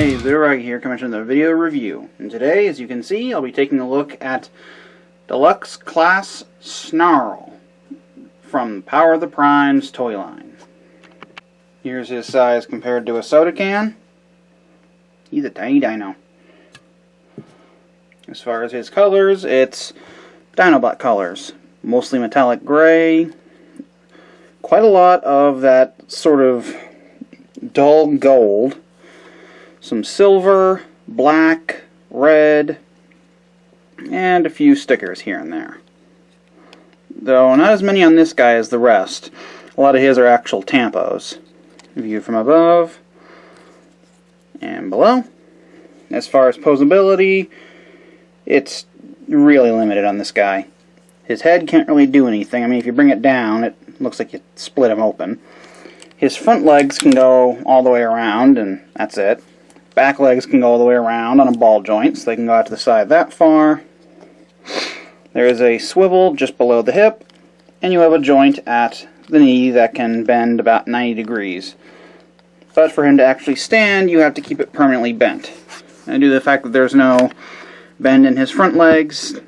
Hey, Zurag here, coming to the video review. And today, as you can see, I'll be taking a look at Deluxe Class Snarl from Power of the Primes toy line. Here's his size compared to a soda can. He's a tiny dino. As far as his colors, it's Dinobot colors. Mostly metallic gray. Quite a lot of that sort of dull gold. Some silver, black, red, and a few stickers here and there. Though not as many on this guy as the rest. A lot of his are actual tampos. View from above and below. As far as posability, it's really limited on this guy. His head can't really do anything. I mean, if you bring it down, it looks like you split him open. His front legs can go all the way around, and that's it. Back legs can go all the way around on a ball joint, so they can go out to the side that far. There is a swivel just below the hip, and you have a joint at the knee that can bend about 90 degrees. But for him to actually stand, you have to keep it permanently bent. And due to the fact that there's no bend in his front legs,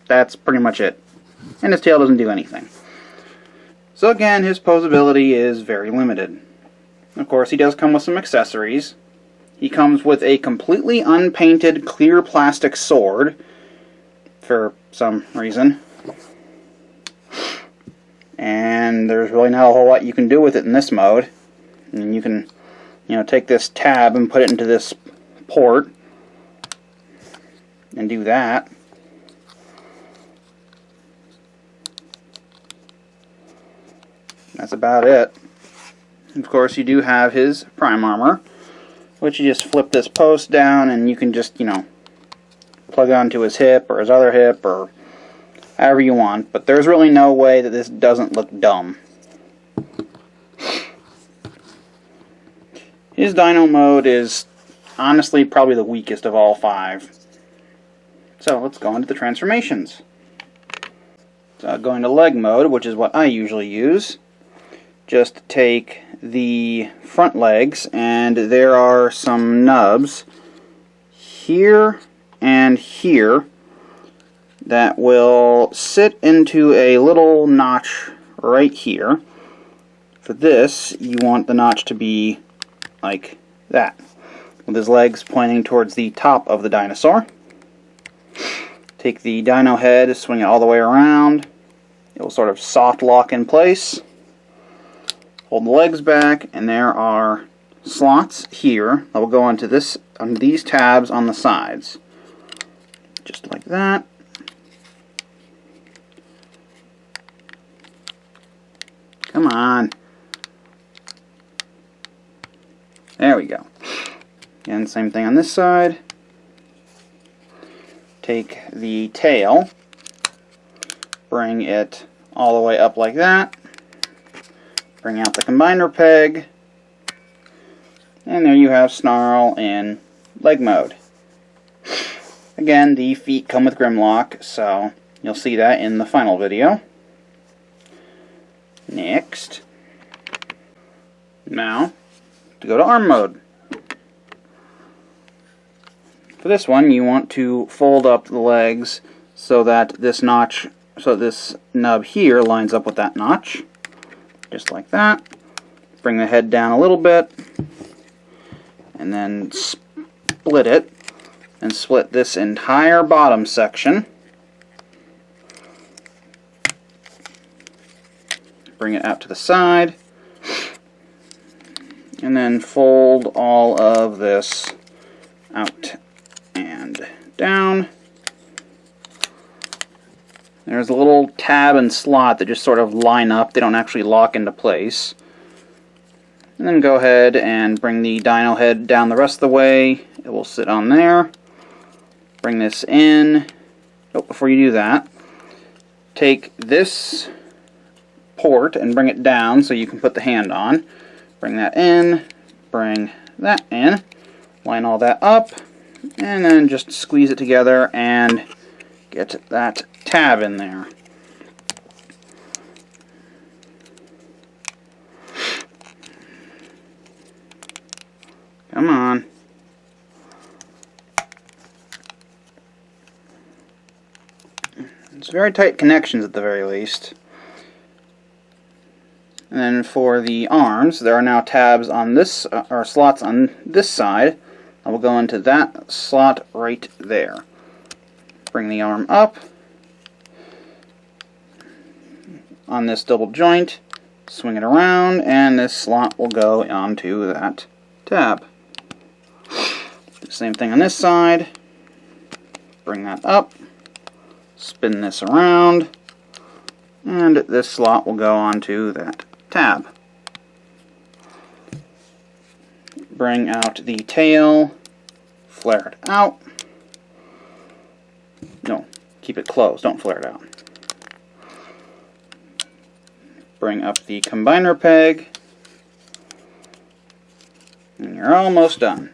that's pretty much it. And his tail doesn't do anything. So again, his posability is very limited. Of course, he does come with some accessories. He comes with a completely unpainted clear plastic sword, for some reason. And there's really not a whole lot you can do with it in this mode. And you can, take this tab and put it into this port and do that. That's about it. Of course, you do have his prime armor, which you just flip this post down and you can just, plug it onto his hip or his other hip or however you want. But there's really no way that this doesn't look dumb. His dino mode is honestly probably the weakest of all 5. So let's go into the transformations. So going to leg mode, which is what I usually use. Just take the front legs, and there are some nubs here and here that will sit into a little notch right here. For this, you want the notch to be like that, with his legs pointing towards the top of the dinosaur. Take the dino head, swing it all the way around. It will sort of soft lock in place. Hold the legs back, and there are slots here that will go onto these tabs on the sides. Just like that. Come on. There we go. And same thing on this side. Take the tail, bring it all the way up like that. Bring out the combiner peg, and there you have Snarl in leg mode. Again, the feet come with Grimlock, so you'll see that in the final video. Next, now, to go to arm mode. For this one, you want to fold up the legs so that this nub here lines up with that notch. Just like that. Bring the head down a little bit, and then split it, and split this entire bottom section. Bring it out to the side, and then fold all of this out and down. There's a little tab and slot that just sort of line up. They don't actually lock into place. And then go ahead and bring the dino head down the rest of the way. It will sit on there. Bring this in. Oh, before you do that, take this port and bring it down so you can put the hand on. Bring that in. Bring that in. Line all that up. And then just squeeze it together and get that tab in there. Come on. It's very tight connections at the very least. And then for the arms, there are now tabs on this, or slots on this side. I will go into that slot right there. Bring the arm up on this double joint, swing it around, and this slot will go onto that tab. The same thing on this side. Bring that up, spin this around, and this slot will go onto that tab. Bring out the tail, flare it out. No, keep it closed, don't flare it out. Bring up the combiner peg, and you're almost done.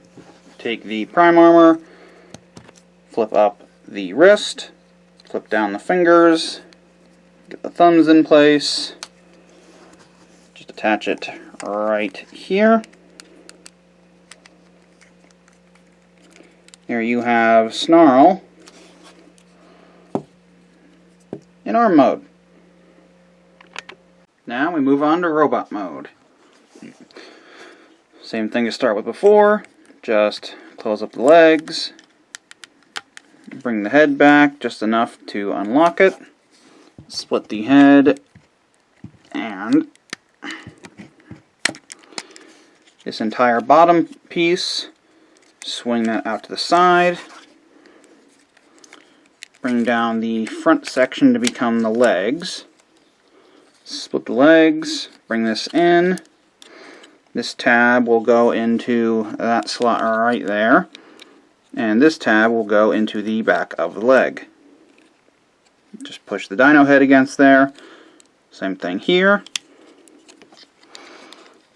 Take the prime armor, flip up the wrist, flip down the fingers, get the thumbs in place, just attach it right here. Here you have Snarl in arm mode. Now we move on to robot mode. Same thing to start with before, just close up the legs, bring the head back just enough to unlock it, split the head, and this entire bottom piece, swing that out to the side, bring down the front section to become the legs, split the legs, bring this in. This tab will go into that slot right there, and this tab will go into the back of the leg. Just push the dyno head against there. Same thing here.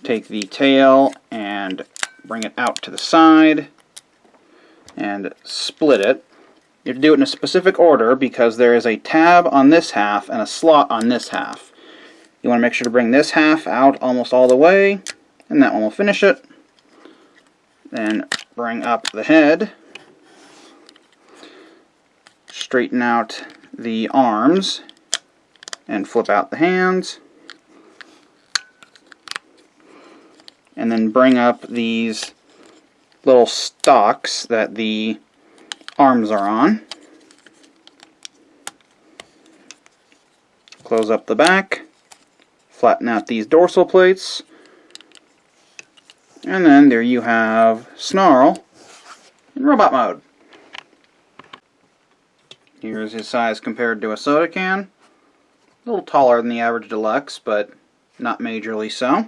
Take the tail and bring it out to the side and split it. You have to do it in a specific order because there is a tab on this half and a slot on this half. You want to make sure to bring this half out almost all the way, and that one will finish it. Then bring up the head, straighten out the arms, and flip out the hands. And then bring up these little stalks that the arms are on. Close up the back. Flatten out these dorsal plates, and then there you have Snarl in robot mode. Here's his size compared to a soda can. A little taller than the average Deluxe, but not majorly so.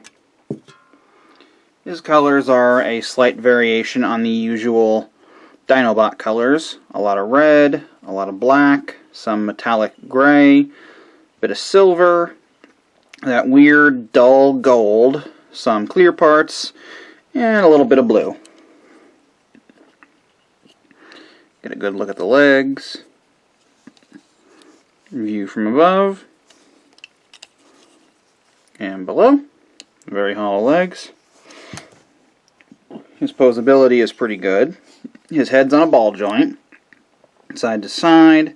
His colors are a slight variation on the usual Dinobot colors. A lot of red, a lot of black, some metallic gray, bit of silver, that weird dull gold, some clear parts, and a little bit of blue. Get a good look at the legs. View from above and below. Very hollow legs. His posability is pretty good. His head's on a ball joint, side to side.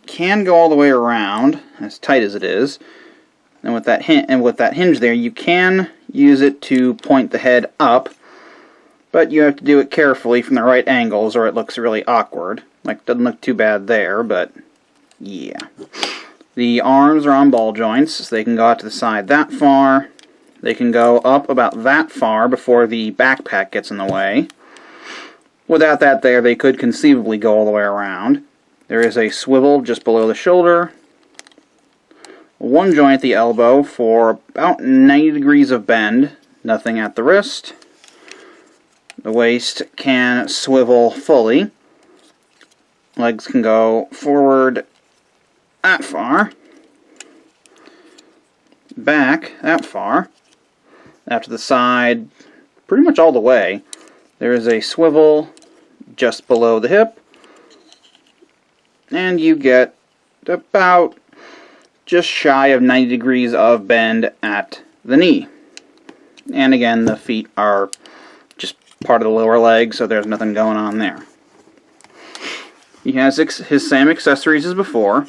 Can go all the way around, as tight as it is, and with that hinge there, you can use it to point the head up, but you have to do it carefully from the right angles, or it looks really awkward. Like, doesn't look too bad there, but yeah. The arms are on ball joints, so they can go out to the side that far. They can go up about that far before the backpack gets in the way. Without that there, they could conceivably go all the way around. There is a swivel just below the shoulder, one joint at the elbow for about 90 degrees of bend, nothing at the wrist. The waist can swivel fully. Legs can go forward that far, back that far, out to the side pretty much all the way. There is a swivel just below the hip, and you get about just shy of 90 degrees of bend at the knee. And again, the feet are just part of the lower leg, so there's nothing going on there. He has his same accessories as before.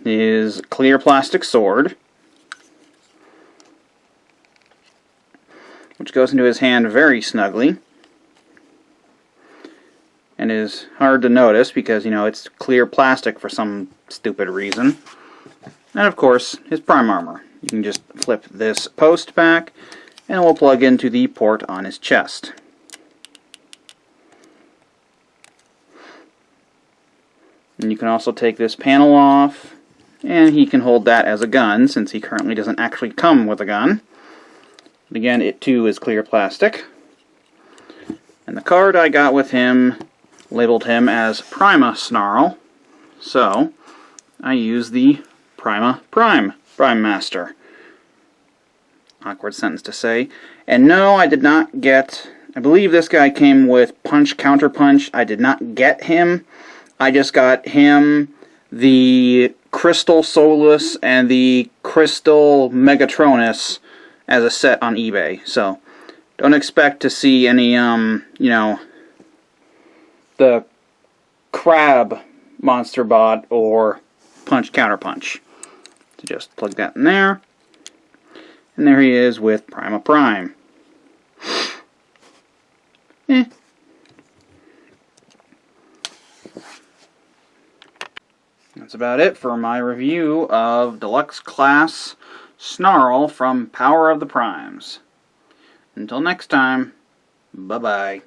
His clear plastic sword, which goes into his hand very snugly, and is hard to notice because, you know, it's clear plastic for some stupid reason. And of course, his prime armor. You can just flip this post back, and it will plug into the port on his chest. And you can also take this panel off, and he can hold that as a gun, since he currently doesn't actually come with a gun. But again, it too is clear plastic. And the card I got with him labeled him as Prima Snarl, so I use the Prima Prime Master. Awkward sentence to say. And no, I did not get... I believe this guy came with Punch Counter Punch. I did not get him. I just got him, the Crystal Solus, and the Crystal Megatronus as a set on eBay. So, don't expect to see any, you know, the Crab Monster Bot or Punch Counter Punch. So just plug that in there. And there he is with Prima Prime. That's about it for my review of Deluxe Class Snarl from Power of the Primes. Until next time, bye-bye.